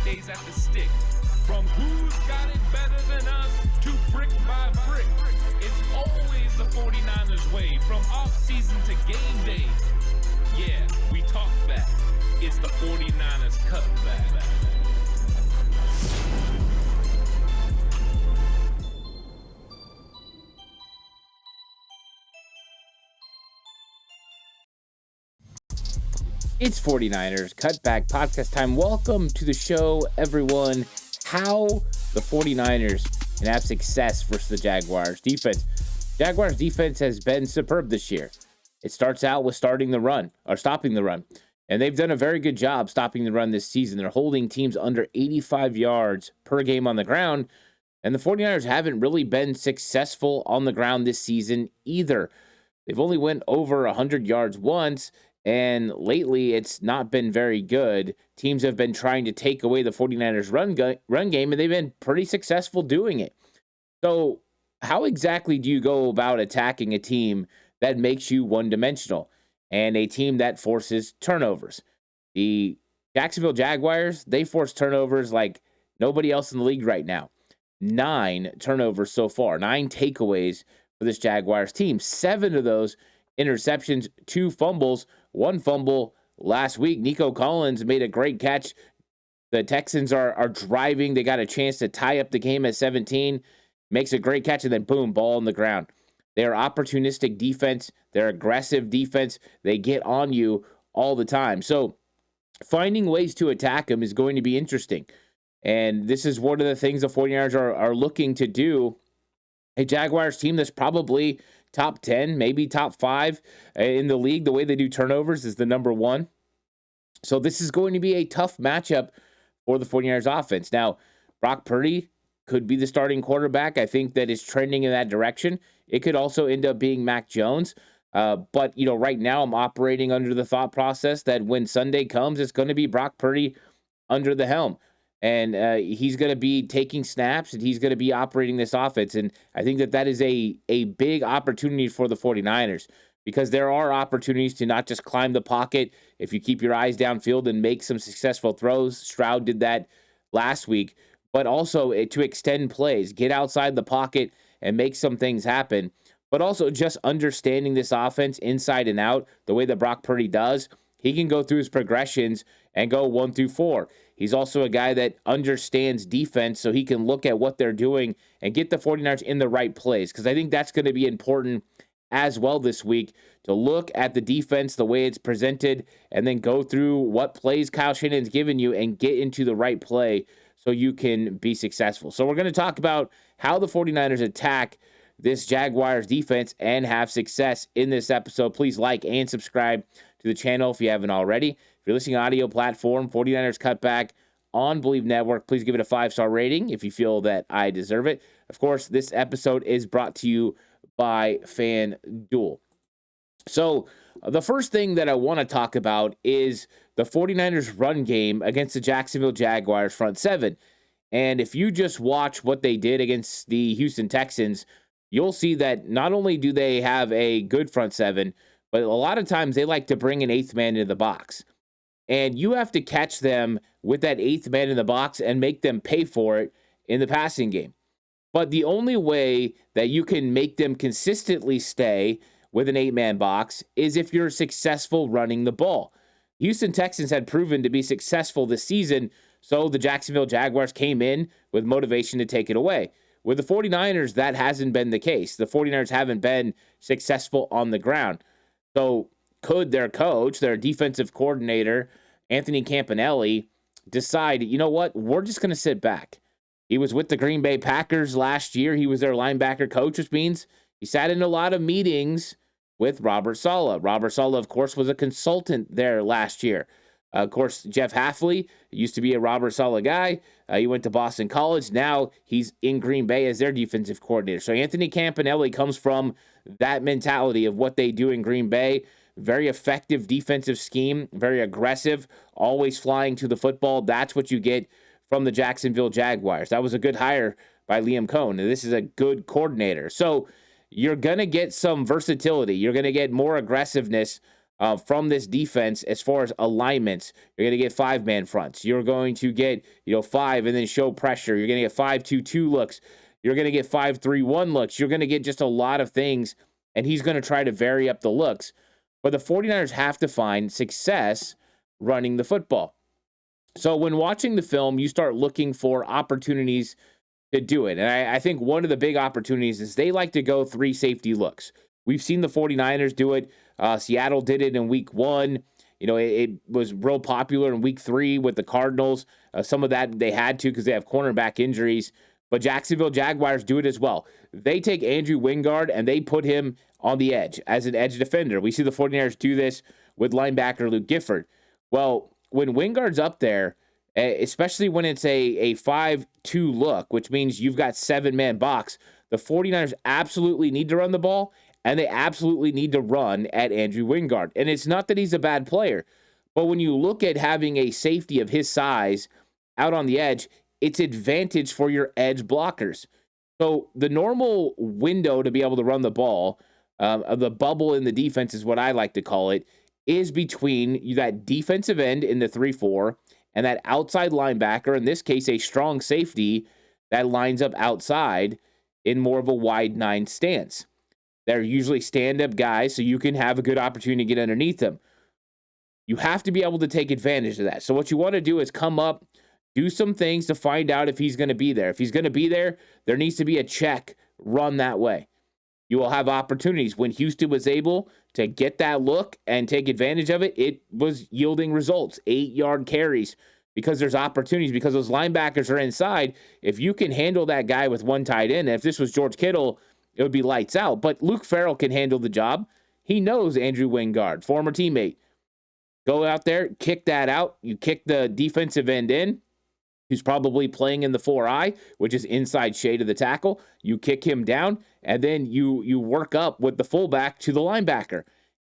days at the stick. From who's got it better than us to brick by brick. It's always the 49ers way, from off-season to game day. Yeah, we talk back. It's the 49ers Cutback. It's 49ers Cutback podcast time. Welcome to the show, everyone. How the 49ers can have success versus the Jaguars defense. Jaguars defense has been superb this year. It starts out with stopping the run. And they've done a very good job stopping the run this season. They're holding teams under 85 yards per game on the ground. And the 49ers haven't really been successful on the ground this season either. They've only went over 100 yards once. And lately, it's not been very good. Teams have been trying to take away the 49ers run game, and they've been pretty successful doing it. So how exactly do you go about attacking a team that makes you one-dimensional and a team that forces turnovers? The Jacksonville Jaguars, they force turnovers like nobody else in the league right now. 9 turnovers so far, 9 takeaways for this Jaguars team. 7 of those interceptions, 2 fumbles, 1 fumble last week. Nico Collins made a great catch. The Texans are driving. They got a chance to tie up the game at 17. Makes a great catch, and then boom, ball on the ground. They're opportunistic defense. They're aggressive defense. They get on you all the time. So finding ways to attack them is going to be interesting. And this is one of the things the 49ers are looking to do. A Jaguars team that's probably top 10, maybe top 5 in the league. The way they do turnovers is the number 1. So this is going to be a tough matchup for the 49ers offense. Now, Brock Purdy could be the starting quarterback. I think that is trending in that direction. It could also end up being Mac Jones. But, right now I'm operating under the thought process that when Sunday comes, it's going to be Brock Purdy under the helm. And he's going to be taking snaps, and he's going to be operating this offense. And I think that is a big opportunity for the 49ers, because there are opportunities to not just climb the pocket if you keep your eyes downfield and make some successful throws. Stroud did that last week. But also to extend plays, get outside the pocket and make some things happen. But also just understanding this offense inside and out, the way that Brock Purdy does. He can go through his progressions and go 1 through 4. He's also a guy that understands defense, so he can look at what they're doing and get the 49ers in the right place, because I think that's going to be important as well this week, to look at the defense, the way it's presented, and then go through what plays Kyle Shanahan's given you and get into the right play so you can be successful. So we're going to talk about how the 49ers attack this Jaguars defense and have success in this episode. Please like and subscribe to the channel if you haven't already. If you're listening to audio platform, 49ers Cutback on Believe Network, please give it a 5-star rating if you feel that I deserve it. Of course, this episode is brought to you by FanDuel. So the first thing that I want to talk about is the 49ers run game against the Jacksonville Jaguars front 7. And if you just watch what they did against the Houston Texans, you'll see that not only do they have a good front 7, but a lot of times they like to bring an 8th man into the box. And you have to catch them with that 8th man in the box and make them pay for it in the passing game. But the only way that you can make them consistently stay with an 8-man box is if you're successful running the ball. Houston Texans had proven to be successful this season, so the Jacksonville Jaguars came in with motivation to take it away. With the 49ers, that hasn't been the case. The 49ers haven't been successful on the ground. So could their coach, their defensive coordinator, Anthony Campanelli, decide, you know what, we're just going to sit back? He was with the Green Bay Packers last year. He was their linebacker coach, which means he sat in a lot of meetings with Robert Saleh. Robert Saleh, of course, was a consultant there last year. Of course, Jeff Hafley used to be a Robert Saleh guy. He went to Boston College. Now he's in Green Bay as their defensive coordinator. So Anthony Campanelli comes from that mentality of what they do in Green Bay. Very effective defensive scheme, very aggressive, always flying to the football. That's what you get from the Jacksonville Jaguars. That was a good hire by Liam Cohn. And this is a good coordinator. So you're going to get some versatility. You're going to get more aggressiveness from this defense as far as alignments. You're going to get 5-man fronts. You're going to get 5 and then show pressure. You're going to get 5-2-2 looks. You're going to get 5-3-1 looks. You're going to get just a lot of things, and he's going to try to vary up the looks. But the 49ers have to find success running the football. So when watching the film, you start looking for opportunities to do it. And I think one of the big opportunities is they like to go 3 safety looks. We've seen the 49ers do it. Seattle did it in week 1. It was real popular in week 3 with the Cardinals. Some of that they had to because they have cornerback injuries. But Jacksonville Jaguars do it as well. They take Andrew Wingard and they put him on the edge as an edge defender. We see the 49ers do this with linebacker Luke Gifford. Well, when Wingard's up there, especially when it's a 5-2 look, which means you've got 7-man box, the 49ers absolutely need to run the ball, and they absolutely need to run at Andrew Wingard. And it's not that he's a bad player, but when you look at having a safety of his size out on the edge, it's advantage for your edge blockers. So the normal window to be able to run the ball, the bubble in the defense is what I like to call it, is between that defensive end in the 3-4 and that outside linebacker, in this case, a strong safety that lines up outside in more of a wide 9 stance. They're usually stand-up guys, so you can have a good opportunity to get underneath them. You have to be able to take advantage of that. So what you want to do is come up, do some things to find out if he's going to be there. If he's going to be there, there needs to be a check run that way. You will have opportunities. When Houston was able to get that look and take advantage of it, it was yielding results, 8-yard carries, because there's opportunities, because those linebackers are inside. If you can handle that guy with one tight end, and if this was George Kittle, it would be lights out. But Luke Farrell can handle the job. He knows Andrew Wingard, former teammate. Go out there, kick that out. You kick the defensive end in, who's probably playing in the 4-eye, which is inside shade of the tackle. You kick him down, and then you work up with the fullback to the linebacker.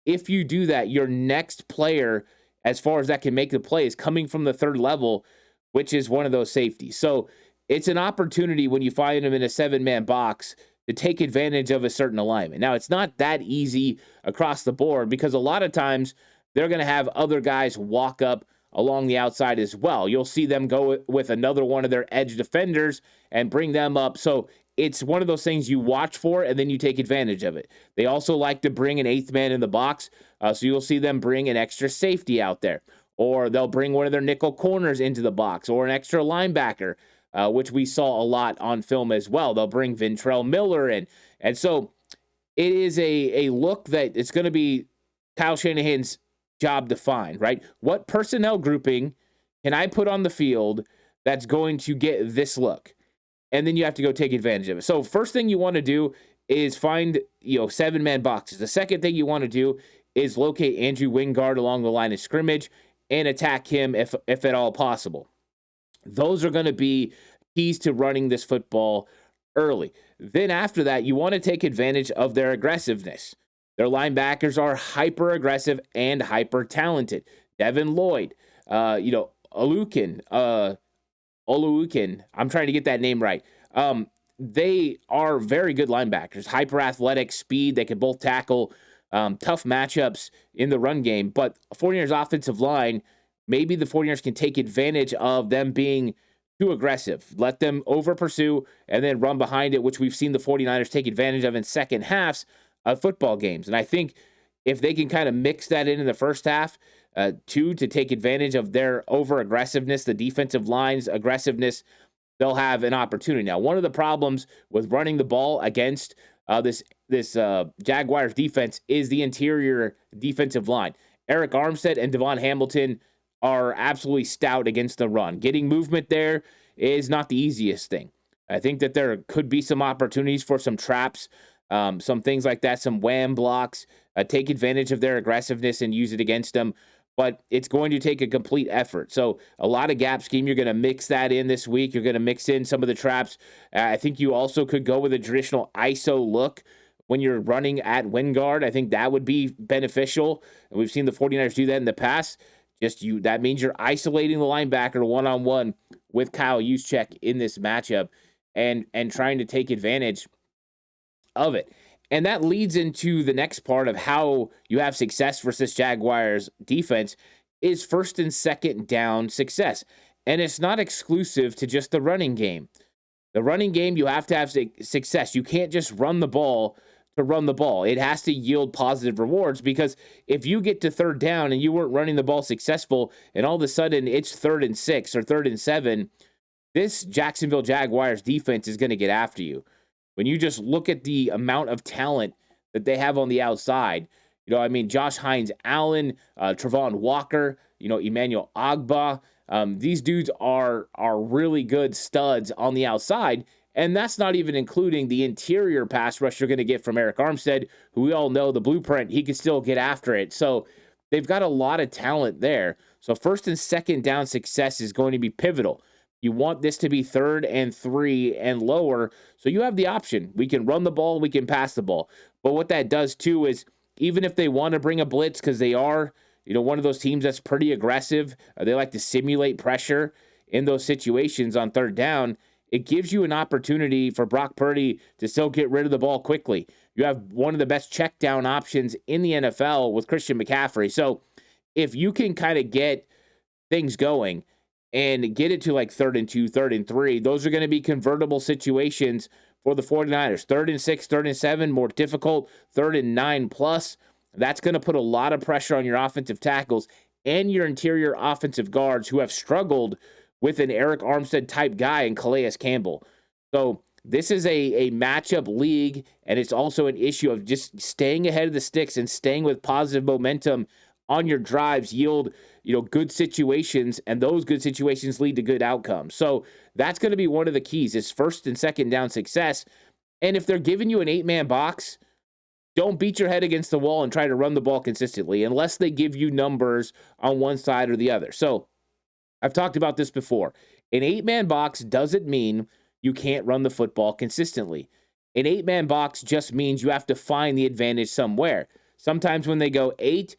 If you do that, your next player, as far as that can make the play, is coming from the 3rd level, which is one of those safeties. So it's an opportunity when you find him in a 7-man box to take advantage of a certain alignment. Now, it's not that easy across the board because a lot of times they're going to have other guys walk up along the outside as well. You'll see them go with another one of their edge defenders and bring them up. So it's one of those things you watch for, and then you take advantage of it. They also like to bring an 8th man in the box, so you'll see them bring an extra safety out there. Or they'll bring one of their nickel corners into the box, or an extra linebacker, which we saw a lot on film as well. They'll bring Ventrell Miller in. And so it is a look that it's going to be Kyle Shanahan's job to find, right? What personnel grouping can I put on the field that's going to get this look? And then you have to go take advantage of it. So first thing you want to do is find 7-man boxes. The second thing you want to do is locate Andrew Wingard along the line of scrimmage and attack him if at all possible. Those are going to be keys to running this football early. Then after that, you want to take advantage of their aggressiveness. Their linebackers are hyper aggressive and hyper talented. Devin Lloyd, Olukin, I'm trying to get that name right. They are very good linebackers, hyper athletic, speed. They can both tackle, tough matchups in the run game. But 49ers offensive line, maybe the 49ers can take advantage of them being too aggressive. Let them over pursue and then run behind it, which we've seen the 49ers take advantage of in second halves of football games. And I think if they can kind of mix that in the first half, to take advantage of their over aggressiveness, the defensive line's aggressiveness, they'll have an opportunity. Now, one of the problems with running the ball against this Jaguars defense is the interior defensive line. Eric Armstead and Devon Hamilton are absolutely stout against the run. Getting movement there is not the easiest thing. I think that there could be some opportunities for some traps, some things like that, some wham blocks, take advantage of their aggressiveness and use it against them. But it's going to take a complete effort. So a lot of gap scheme. You're going to mix that in this week. You're going to mix in some of the traps. I think you also could go with a traditional ISO look when you're running at Wingard. I think that would be beneficial. And we've seen the 49ers do that in the past. That means you're isolating the linebacker one-on-one with Kyle Juszczyk in this matchup and trying to take advantage of it. And that leads into the next part of how you have success versus Jaguars defense is first and second down success. And it's not exclusive to just the running game. The running game, you have to have success. You can't just run the ball to run the ball. It has to yield positive rewards, because if you get to third down and you weren't running the ball successful and all of a sudden it's 3rd and 6 or 3rd and 7, this Jacksonville Jaguars defense is going to get after you. When you just look at the amount of talent that they have on the outside, Josh Hines Allen, Travon Walker, Emmanuel Agba, these dudes are really good studs on the outside. And that's not even including the interior pass rush you're going to get from Eric Armstead, who we all know the blueprint, he can still get after it. So they've got a lot of talent there. So first and second down success is going to be pivotal. You want this to be 3rd and 3 and lower, so you have the option. We can run the ball, we can pass the ball. But what that does too is, even if they want to bring a blitz, because they are, one of those teams that's pretty aggressive, they like to simulate pressure in those situations on third down, it gives you an opportunity for Brock Purdy to still get rid of the ball quickly. You have one of the best check down options in the NFL with Christian McCaffrey. So if you can kind of get things going and get it to like 3rd and 2, 3rd and 3, those are going to be convertible situations for the 49ers. 3rd and 6, 3rd and 7, more difficult. 3rd and 9 plus. That's going to put a lot of pressure on your offensive tackles and your interior offensive guards, who have struggled with an Eric Armstead type guy in Calais Campbell. So this is a matchup league, and it's also an issue of just staying ahead of the sticks and staying with positive momentum on your drives, yield good situations, and those good situations lead to good outcomes. So that's going to be one of the keys, is first and second down success. And if they're giving you an 8-man box, don't beat your head against the wall and try to run the ball consistently unless they give you numbers on one side or the other. So I've talked about this before. An 8-man box doesn't mean you can't run the football consistently. An 8-man box just means you have to find the advantage somewhere. Sometimes when they go 8,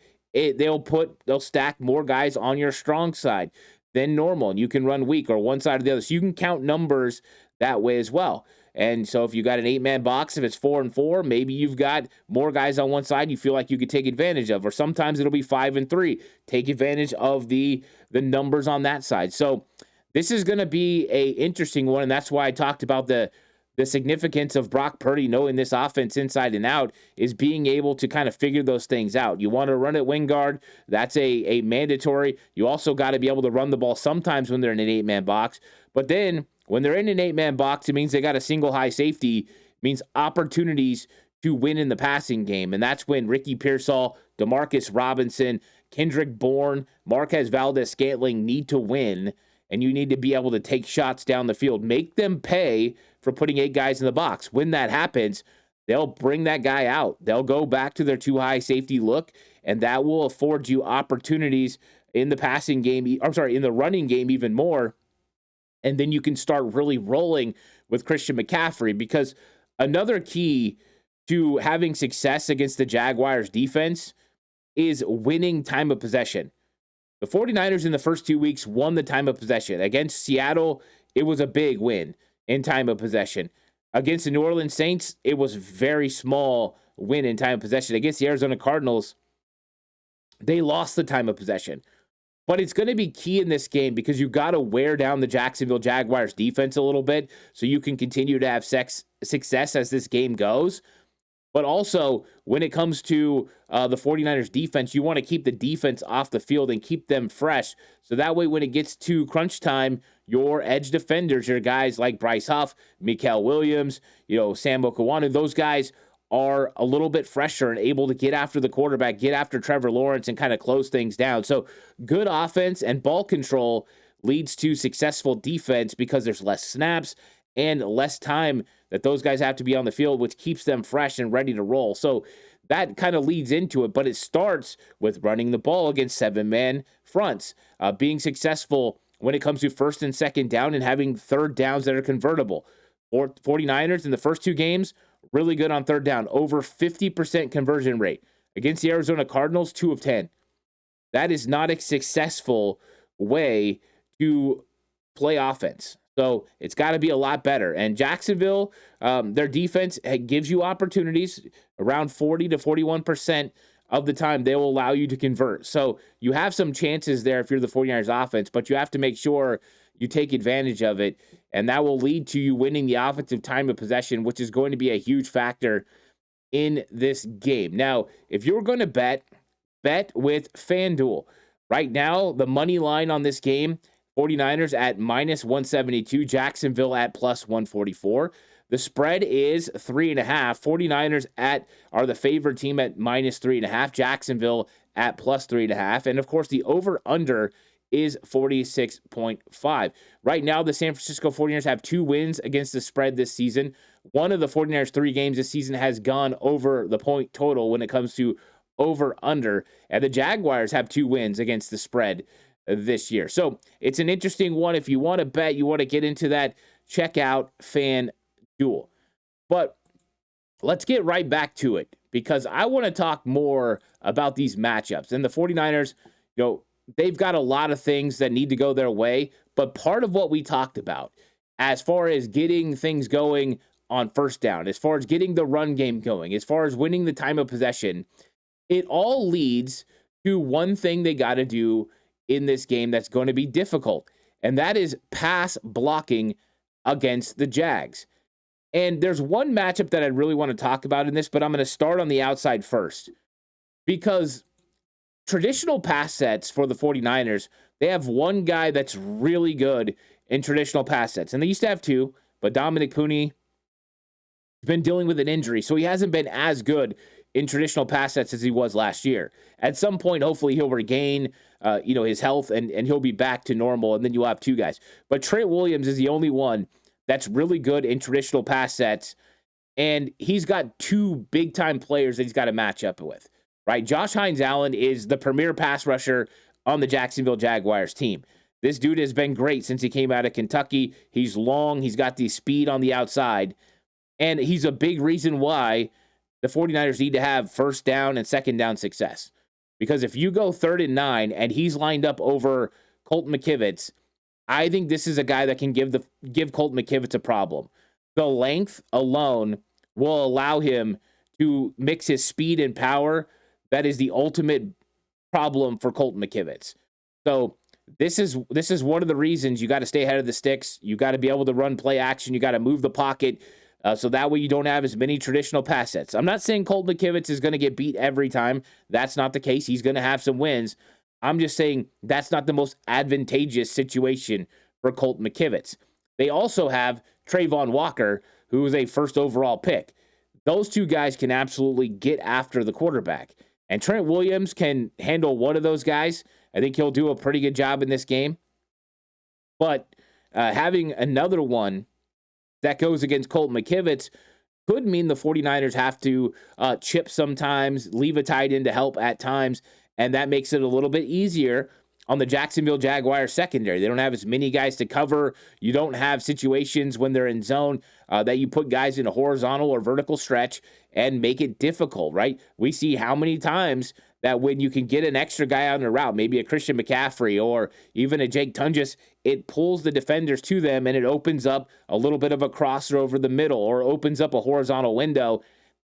they'll stack more guys on your strong side than normal, and you can run weak or one side or the other. So you can count numbers that way as well. And so if you got an 8-man box, if it's 4 and 4, maybe you've got more guys on one side you feel like you could take advantage of. Or sometimes it'll be 5 and 3. Take advantage of the numbers on that side. So this is going to be a interesting one, and that's why I talked about the significance of Brock Purdy knowing this offense inside and out, is being able to kind of figure those things out. You want to run at wing guard, that's a mandatory. You also got to be able to run the ball sometimes when they're in an 8-man box. But then when they're in an 8-man box, it means they got a single high safety, means opportunities to win in the passing game. And that's when Ricky Pearsall, Demarcus Robinson, Kendrick Bourne, Marquez Valdez-Scantling need to win, and you need to be able to take shots down the field. Make them pay for putting 8 guys in the box. When that happens, they'll bring that guy out. They'll go back to their 2-high safety look, and that will afford you opportunities in the passing game. In the running game even more. And then you can start really rolling with Christian McCaffrey, because another key to having success against the Jaguars defense is winning time of possession. The 49ers in the first 2 weeks won the time of possession. Against Seattle, it was a big win in time of possession. Against the New Orleans Saints, it was very small win in time of possession. Against the Arizona Cardinals, they lost the time of possession. But it's going to be key in this game, because you got to wear down the Jacksonville Jaguars defense a little bit so you can continue to have success as this game goes. But also, when it comes to the 49ers defense, you want to keep the defense off the field and keep them fresh. So that way, when it gets to crunch time, your edge defenders, your guys like Bryce Huff, Mikael Williams, Sam Okawanu, those guys are a little bit fresher and able to get after the quarterback, get after Trevor Lawrence, and kind of close things down. So good offense and ball control leads to successful defense, because there's less snaps and less time that those guys have to be on the field, which keeps them fresh and ready to roll. So that kind of leads into it, but it starts with running the ball against 7-man fronts, being successful when it comes to first and second down, and having third downs that are convertible. 49ers in the first 2 games, really good on third down, over 50% conversion rate. Against the Arizona Cardinals, 2 of 10. That is not a successful way to play offense. So it's got to be a lot better. And Jacksonville, their defense gives you opportunities around 40 to 41% of the time they will allow you to convert. So you have some chances there if you're the 49ers offense, but you have to make sure you take advantage of it. And that will lead to you winning the offensive time of possession, which is going to be a huge factor in this game. Now, if you're going to bet with FanDuel. Right now, the money line on this game, 49ers at minus 172, Jacksonville at plus 144. The spread is 3.5. 49ers are the favored team at minus 3.5. Jacksonville at plus 3.5. And of course, the over-under is 46.5. Right now, the San Francisco 49ers have 2 wins against the spread this season. One of the 49ers' 3 games this season has gone over the point total when it comes to over-under. And the Jaguars have 2 wins against the spread this year. So it's an interesting one. If you want to bet, you want to get into that, check out FanDuel. But let's get right back to it because I want to talk more about these matchups. And the 49ers, they've got a lot of things that need to go their way. But part of what we talked about as far as getting things going on first down, as far as getting the run game going, as far as winning the time of possession, it all leads to one thing they got to do in this game that's going to be difficult, and that is pass blocking against the Jags. And there's one matchup that I really want to talk about in this, but I'm going to start on the outside first because traditional pass sets for the 49ers, they have one guy that's really good in traditional pass sets, and they used to have 2, but Dominic Puni has been dealing with an injury, so he hasn't been as good in traditional pass sets as he was last year. At some point, hopefully he'll regain, his health and he'll be back to normal. And then you'll have 2 guys. But Trent Williams is the only one that's really good in traditional pass sets. And he's got 2 big time players that he's got to match up with, right? Josh Hines-Allen is the premier pass rusher on the Jacksonville Jaguars team. This dude has been great since he came out of Kentucky. He's long. He's got the speed on the outside. And he's a big reason why the 49ers need to have first down and second down success. Because if you go 3rd and 9 and he's lined up over Colton McKivitz, I think this is a guy that can give Colton McKivitz a problem. The length alone will allow him to mix his speed and power. That is the ultimate problem for Colton McKivitz. So this is one of the reasons you got to stay ahead of the sticks. You got to be able to run play action. You got to move the pocket. So that way you don't have as many traditional pass sets. I'm not saying Colt McKivitz is going to get beat every time. That's not the case. He's going to have some wins. I'm just saying that's not the most advantageous situation for Colt McKivitz. They also have Trayvon Walker, who is a first overall pick. Those 2 guys can absolutely get after the quarterback. And Trent Williams can handle one of those guys. I think he'll do a pretty good job in this game. But having another one that goes against Colt McKivitz could mean the 49ers have to chip sometimes, leave a tight end to help at times, and that makes it a little bit easier on the Jacksonville Jaguars secondary. They don't have as many guys to cover. You don't have situations when they're in zone that you put guys in a horizontal or vertical stretch and make it difficult, right? We see how many times that when you can get an extra guy on the route, maybe a Christian McCaffrey or even a Jake Tunges, it pulls the defenders to them and it opens up a little bit of a crosser over the middle or opens up a horizontal window,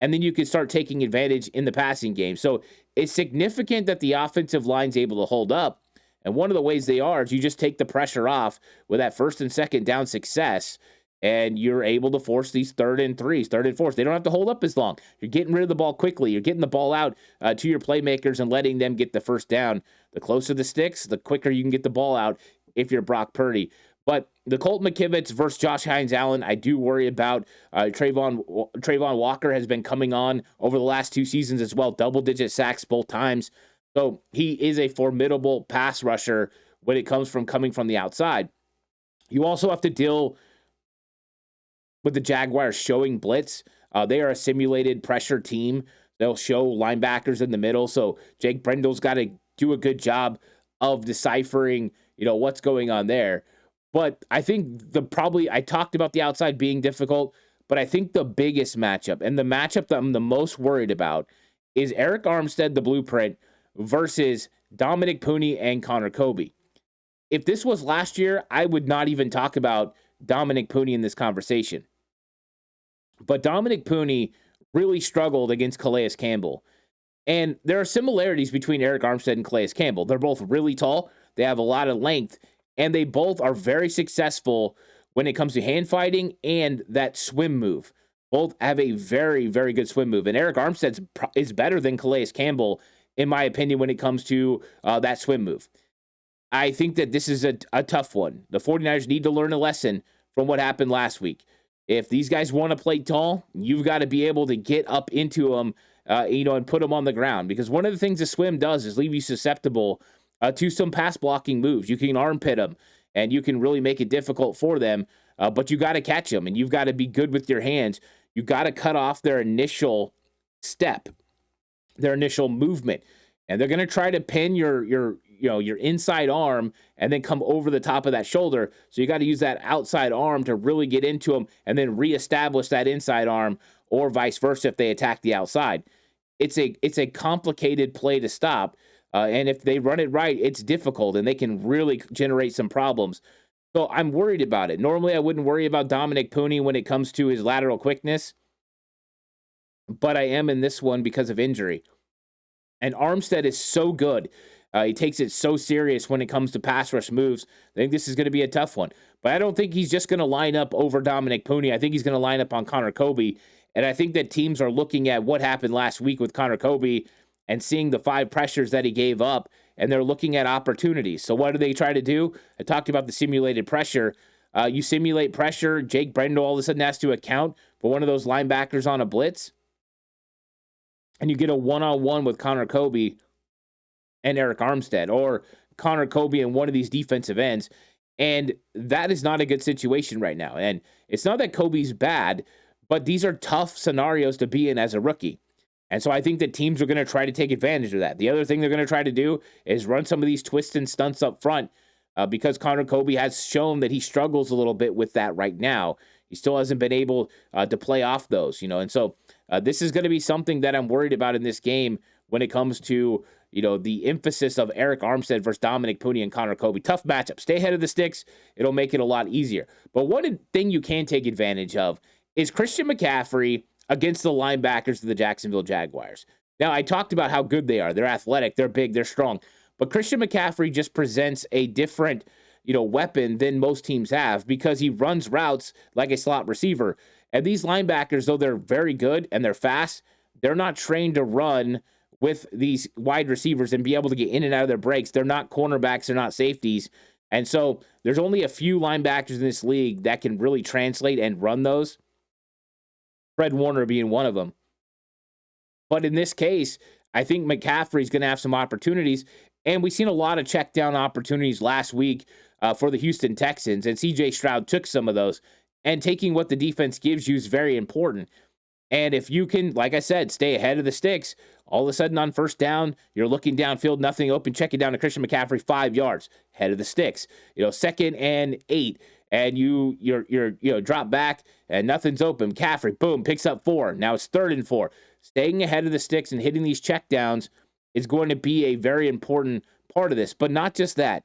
and then you can start taking advantage in the passing game. So it's significant that the offensive line's able to hold up, and one of the ways they are is you just take the pressure off with that first and second down success, and you're able to force these 3rd and 3s, 3rd and 4s. They don't have to hold up as long. You're getting rid of the ball quickly. You're getting the ball out to your playmakers and letting them get the first down. The closer the sticks, the quicker you can get the ball out if you're Brock Purdy. But the Colt McKivitz versus Josh Hines-Allen, I do worry about. Trayvon Walker has been coming on over the last 2 seasons as well, double-digit sacks both times. So he is a formidable pass rusher when it comes from coming from the outside. You also have to deal with the Jaguars showing blitz. They are a simulated pressure team. They'll show linebackers in the middle. So Jake Brendel's got to do a good job of deciphering, what's going on there. But I think I talked about the outside being difficult, but I think the biggest matchup and the matchup that I'm the most worried about is Eric Armstead, the blueprint, versus Dominic Puni and Connor Kobe. If this was last year, I would not even talk about Dominic Pooney in this conversation. But Dominic Pooney really struggled against Calais Campbell. And there are similarities between Eric Armstead and Calais Campbell. They're both really tall. They have a lot of length, and they both are very successful when it comes to hand fighting and that swim move. Both have a very, very good swim move. And Eric Armstead is better than Calais Campbell, in my opinion, when it comes to that swim move. I think that this is a tough one. The 49ers need to learn a lesson from what happened last week. If these guys want to play tall, you've got to be able to get up into them, and put them on the ground. Because one of the things the swim does is leave you susceptible to some pass blocking moves. You can armpit them, and you can really make it difficult for them. But you got to catch them, and you've got to be good with your hands. You got to cut off their initial step, their initial movement, and they're going to try to pin your inside arm and then come over the top of that shoulder. So you got to use that outside arm to really get into them and then reestablish that inside arm, or vice versa if they attack the outside. It's a complicated play to stop, and if they run it right, it's difficult, and they can really generate some problems. So I'm worried about it. Normally, I wouldn't worry about Dominic Pooney when it comes to his lateral quickness, but I am in this one because of injury. And Armstead is so good. He takes it so serious when it comes to pass rush moves. I think this is going to be a tough one. But I don't think he's just going to line up over Dominic Pooney. I think he's going to line up on Connor Kobe. And I think that teams are looking at what happened last week with Connor Kobe and seeing the 5 pressures that he gave up, and they're looking at opportunities. So what do they try to do? I talked about the simulated pressure. You simulate pressure. Jake Brendel all of a sudden has to account for one of those linebackers on a blitz, and you get a one-on-one with Connor Kobe and Eric Armstead, or Connor Kobe and one of these defensive ends. And that is not a good situation right now. And it's not that Kobe's bad, but these are tough scenarios to be in as a rookie. And so I think that teams are going to try to take advantage of that. The other thing they're going to try to do is run some of these twists and stunts up front, because Connor Kobe has shown that he struggles a little bit with that right now. He still hasn't been able to play off those, and so this is going to be something that I'm worried about in this game when it comes to, the emphasis of Eric Armstead versus Dominic Pooney and Connor Kobe. Tough matchup. Stay ahead of the sticks. It'll make it a lot easier. But one thing you can take advantage of is Christian McCaffrey against the linebackers of the Jacksonville Jaguars. Now, I talked about how good they are. They're athletic, they're big, they're strong. But Christian McCaffrey just presents a different, weapon than most teams have, because he runs routes like a slot receiver. And these linebackers, though they're very good and they're fast, they're not trained to run with these wide receivers and be able to get in and out of their breaks. They're not cornerbacks, they're not safeties. And so there's only a few linebackers in this league that can really translate and run those. Fred Warner being one of them. But in this case, I think McCaffrey's going to have some opportunities. And we've seen a lot of check down opportunities last week for the Houston Texans. And CJ Stroud took some of those. And taking what the defense gives you is very important. And if you can, like I said, stay ahead of the sticks, all of a sudden on first down, you're looking downfield, nothing open, check it down to Christian McCaffrey, 5 yards, head of the sticks. 2nd and 8, and you're drop back and nothing's open. McCaffrey, boom, picks up 4. Now it's 3rd and 4. Staying ahead of the sticks and hitting these check downs is going to be a very important part of this. But not just that,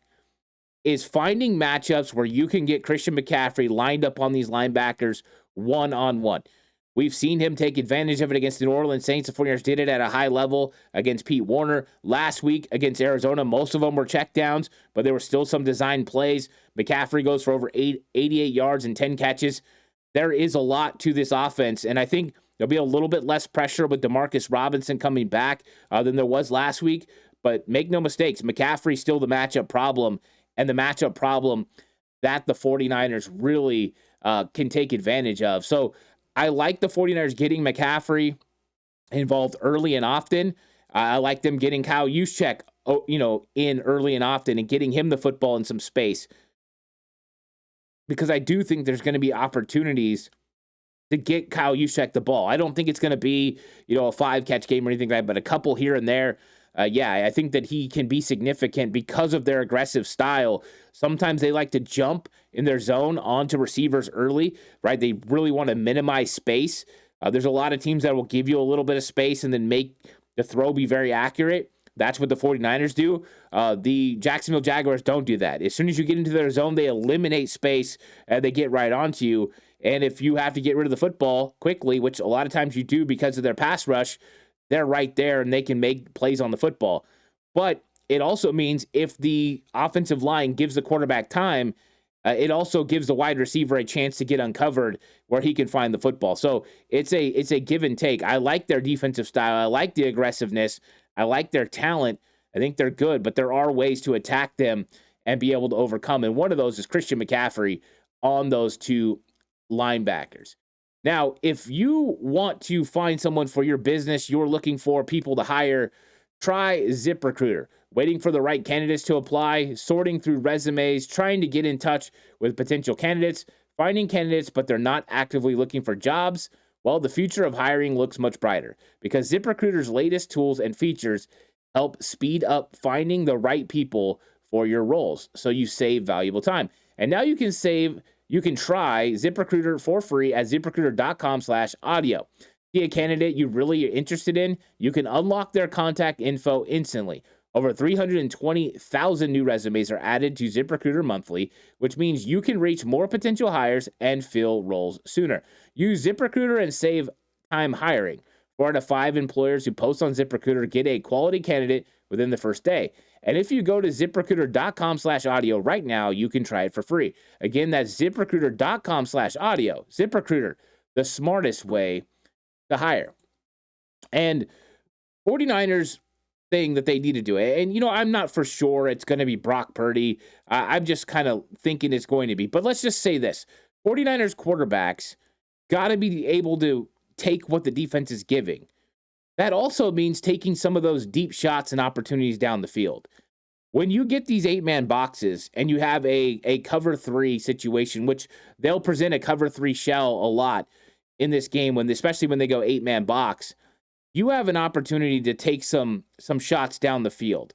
is finding matchups where you can get Christian McCaffrey lined up on these linebackers one-on-one. We've seen him take advantage of it against the New Orleans Saints. The 49ers did it at a high level against Pete Warner. Last week against Arizona, most of them were checkdowns, but there were still some design plays. McCaffrey goes for over 88 yards and 10 catches. There is a lot to this offense, and I think there'll be a little bit less pressure with Demarcus Robinson coming back than there was last week. But make no mistakes, McCaffrey's still the matchup problem, and the matchup problem that the 49ers really can take advantage of. So I like the 49ers getting McCaffrey involved early and often. I like them getting Kyle Juszczyk, in early and often and getting him the football in some space, because I do think there's going to be opportunities to get Kyle Juszczyk the ball. I don't think it's going to be, a 5-catch game or anything like that, but a couple here and there. I think that he can be significant because of their aggressive style. Sometimes they like to jump in their zone onto receivers early, right? They really want to minimize space. There's a lot of teams that will give you a little bit of space and then make the throw be very accurate. That's what the 49ers do. The Jacksonville Jaguars don't do that. As soon as you get into their zone, they eliminate space and they get right onto you. And if you have to get rid of the football quickly, which a lot of times you do because of their pass rush, they're right there and they can make plays on the football. But it also means if the offensive line gives the quarterback time, it also gives the wide receiver a chance to get uncovered where he can find the football. So it's a give and take. I like their defensive style. I like the aggressiveness. I like their talent. I think they're good, but there are ways to attack them and be able to overcome. And one of those is Christian McCaffrey on those two linebackers. Now, if you want to find someone for your business, you're looking for people to hire, try ZipRecruiter. Waiting for the right candidates to apply, sorting through resumes, trying to get in touch with potential candidates, finding candidates, but they're not actively looking for jobs. Well, the future of hiring looks much brighter because ZipRecruiter's latest tools and features help speed up finding the right people for your roles, so you save valuable time. And now you can try ZipRecruiter for free at ZipRecruiter.com/audio. See a candidate you really are interested in, you can unlock their contact info instantly. Over 320,000 new resumes are added to ZipRecruiter monthly, which means you can reach more potential hires and fill roles sooner. Use ZipRecruiter and save time hiring. 4 out of 5 employers who post on ZipRecruiter get a quality candidate within the first day. And if you go to ZipRecruiter.com/audio right now, you can try it for free. Again, that's ZipRecruiter.com/audio. ZipRecruiter, the smartest way to hire. And 49ers thing that they need to do. And, I'm not for sure it's going to be Brock Purdy. I'm just kind of thinking it's going to be. But let's just say this. 49ers quarterbacks got to be able to take what the defense is giving. That also means taking some of those deep shots and opportunities down the field. When you get these 8-man boxes and you have a cover 3 situation, which they'll present a cover 3 shell a lot in this game, especially when they go 8-man box, you have an opportunity to take some shots down the field.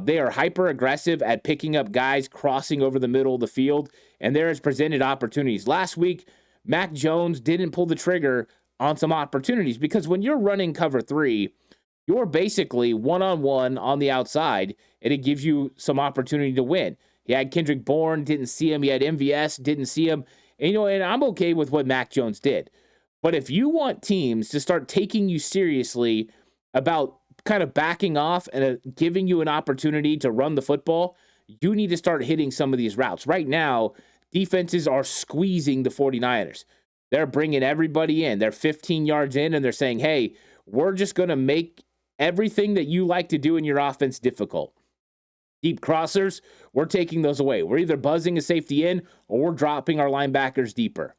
They are hyper aggressive at picking up guys crossing over the middle of the field, and there is presented opportunities. Last week, Mac Jones didn't pull the trigger on some opportunities because when you're running cover 3, you're basically one-on-one on the outside, and it gives you some opportunity to win. He had Kendrick Bourne, didn't see him. He had MVS, didn't see him. And I'm okay with what Mac Jones did. But if you want teams to start taking you seriously about kind of backing off and giving you an opportunity to run the football, you need to start hitting some of these routes. Right now, defenses are squeezing the 49ers. They're bringing everybody in. They're 15 yards in, and they're saying, hey, we're just going to make everything that you like to do in your offense difficult. Deep crossers, we're taking those away. We're either buzzing a safety in or we're dropping our linebackers deeper.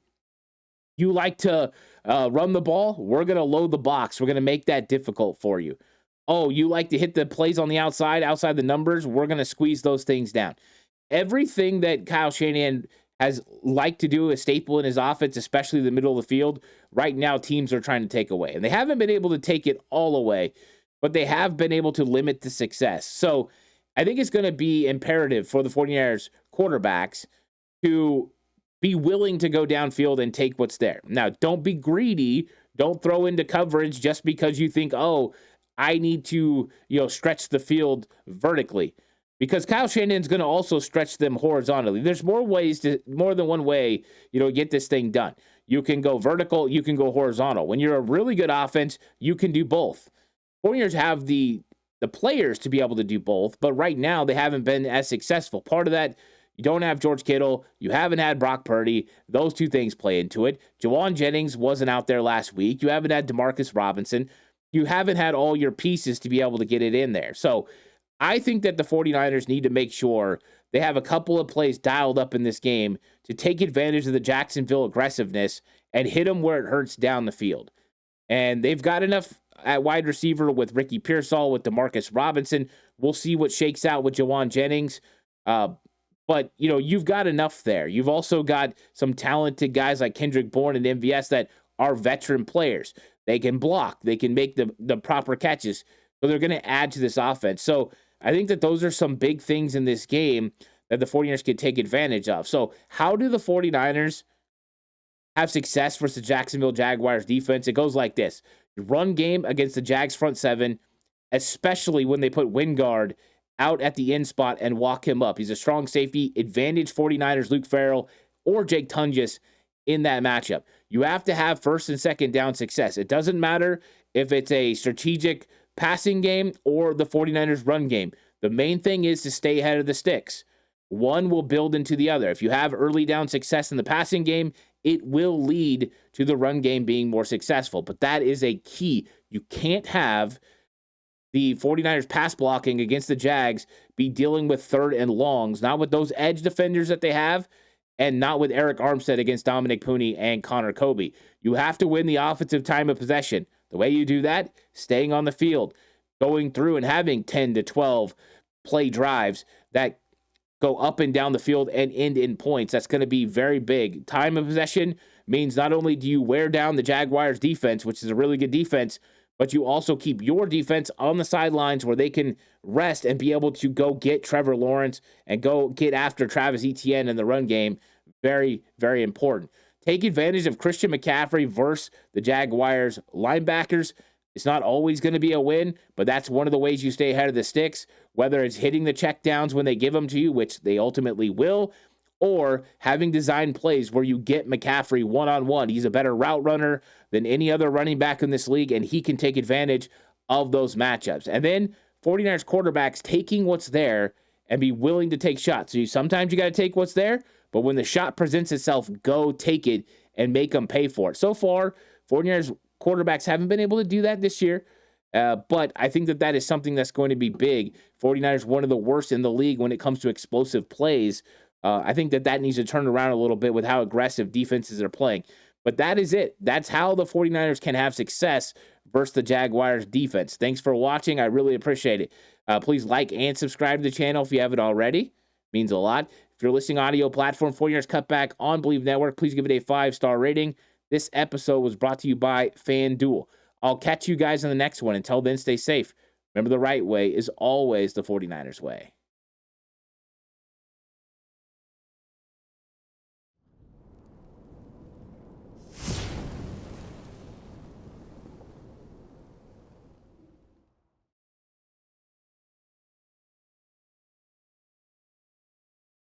You like to run the ball, we're going to load the box. We're going to make that difficult for you. Oh, you like to hit the plays on the outside the numbers, we're going to squeeze those things down. Everything that Kyle Shanahan has liked to do, a staple in his offense, especially the middle of the field, right now teams are trying to take away. And they haven't been able to take it all away, but they have been able to limit the success. So I think it's going to be imperative for the 49ers quarterbacks to be willing to go downfield and take what's there. Now, don't be greedy. Don't throw into coverage just because you think, oh, I need to, stretch the field vertically. Because Kyle Shanahan's going to also stretch them horizontally. There's more than one way, to get this thing done. You can go vertical, you can go horizontal. When you're a really good offense, you can do both. 49ers have the players to be able to do both, but right now they haven't been as successful. Part of that, you don't have George Kittle. You haven't had Brock Purdy. Those two things play into it. Jawan Jennings wasn't out there last week. You haven't had Demarcus Robinson. You haven't had all your pieces to be able to get it in there. So I think that the 49ers need to make sure they have a couple of plays dialed up in this game to take advantage of the Jacksonville aggressiveness and hit them where it hurts down the field. And they've got enough at wide receiver with Ricky Pearsall, with Demarcus Robinson. We'll see what shakes out with Jawan Jennings. But, you've got enough there. You've also got some talented guys like Kendrick Bourne and MVS that are veteran players. They can block. They can make the proper catches. So they're going to add to this offense. So I think that those are some big things in this game that the 49ers can take advantage of. So how do the 49ers have success versus the Jacksonville Jaguars defense? It goes like this. Run game against the Jags front seven. especially when they put Wingard out at the end spot and walk him up. He's a strong safety. Advantage 49ers, Luke Farrell or Jake Tunges in that matchup. You have to have first and second down success. It doesn't matter if it's a strategic passing game or the 49ers run game. The main thing is to stay ahead of the sticks. One will build into the other. If you have early down success in the passing game, it will lead to the run game being more successful. But that is a key. You can't have the 49ers pass blocking against the Jags be dealing with third and longs, not with those edge defenders that they have, and not with Eric Armstead against Dominic Pooney and Connor Kobe. You have to win the offensive time of possession. The way you do that, staying on the field, going through and having 10 to 12 play drives that go up and down the field and end in points. That's going to be very big. Time of possession means not only do you wear down the Jaguars defense, which is a really good defense, but you also keep your defense on the sidelines where they can rest and be able to go get Trevor Lawrence and go get after Travis Etienne in the run game. Very, very important. Take advantage of Christian McCaffrey versus the Jaguars linebackers. It's not always going to be a win, but that's one of the ways you stay ahead of the sticks, whether it's hitting the checkdowns when they give them to you, which they ultimately will, or having design plays where you get McCaffrey one-on-one. He's a better route runner than any other running back in this league, and he can take advantage of those matchups. And then 49ers quarterbacks taking what's there and be willing to take shots. So sometimes you got to take what's there, but when the shot presents itself, go take it and make them pay for it. So far, 49ers quarterbacks haven't been able to do that this year, but I think that is something that's going to be big. 49ers, one of the worst in the league when it comes to explosive plays. I think that needs to turn around a little bit with how aggressive defenses are playing. But that is it. That's how the 49ers can have success versus the Jaguars defense. Thanks for watching. I really appreciate it. Please like and subscribe to the channel if you haven't already. It means a lot. If you're listening audio platform, 49ers Cutback on Believe Network, please give it a 5-star rating. This episode was brought to you by FanDuel. I'll catch you guys in the next one. Until then, stay safe. Remember, the right way is always the 49ers way.